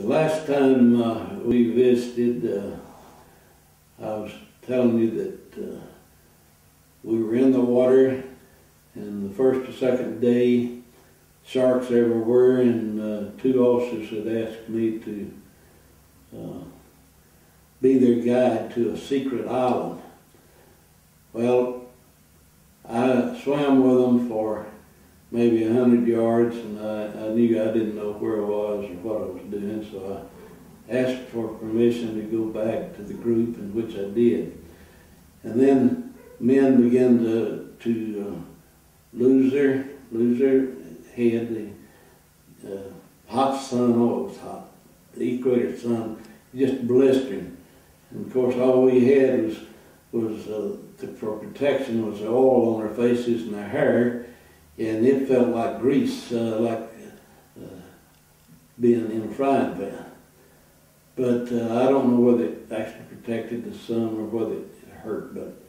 The last time we visited, I was telling you that we were in the water, and the first or second day, sharks everywhere, and two officers had asked me to be their guide to a secret island. Well, I swam with them for maybe 100 yards, and I knew I didn't know where I was or what I was doing, so I asked for permission to go back to the group, in which I did. And then men began to lose their head. The hot sun, oh, it was hot. The equator sun, just blistering. And of course, all we had was for protection was oil on our faces and our hair, and it felt like grease, like being in a frying pan. But I don't know whether it actually protected the sun or whether it hurt. But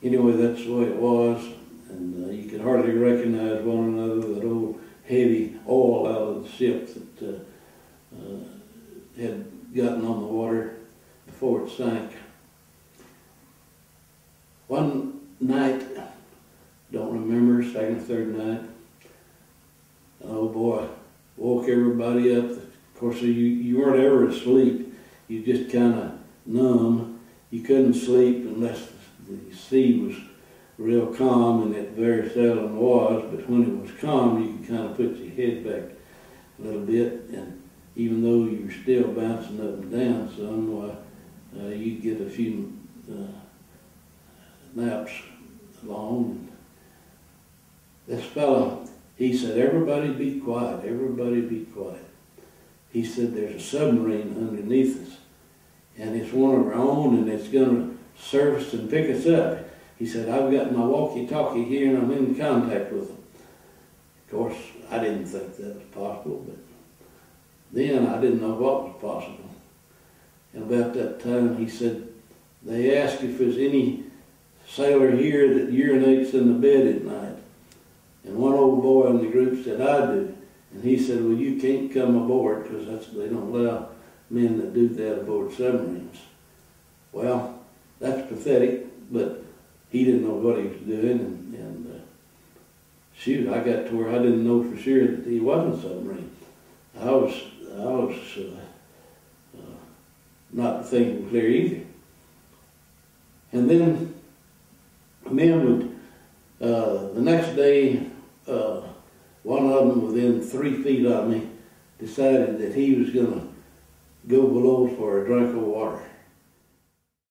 anyway, that's the way it was, and you could hardly recognize one another. That old heavy oil out of the ship that had gotten on the water before it sank. One night, don't remember, second or third night, oh boy, woke everybody up. Of course, you weren't ever asleep. You just kind of numb. You couldn't sleep unless the sea was real calm, and it very seldom was, but when it was calm, you could kind of put your head back a little bit, and even though you were still bouncing up and down some, you'd get a few naps along. This fellow, he said, "Everybody be quiet, everybody be quiet." He said, "There's a submarine underneath us, and it's one of our own, and it's going to surface and pick us up." He said, "I've got my walkie-talkie here, and I'm in contact with them." Of course, I didn't think that was possible, but then I didn't know what was possible. And about that time, he said, "They asked if there's any sailor here that urinates in the bed at night." And one old boy in the group said, "I do." And he said, "Well, you can't come aboard, because they don't allow men that do that aboard submarines." Well, that's pathetic, but he didn't know what he was doing, and shoot, I got to where I didn't know for sure that he wasn't a submarine. I was not thinking clear either. And then men would, the next day, one of them within 3 feet of me decided that he was going to go below for a drink of water.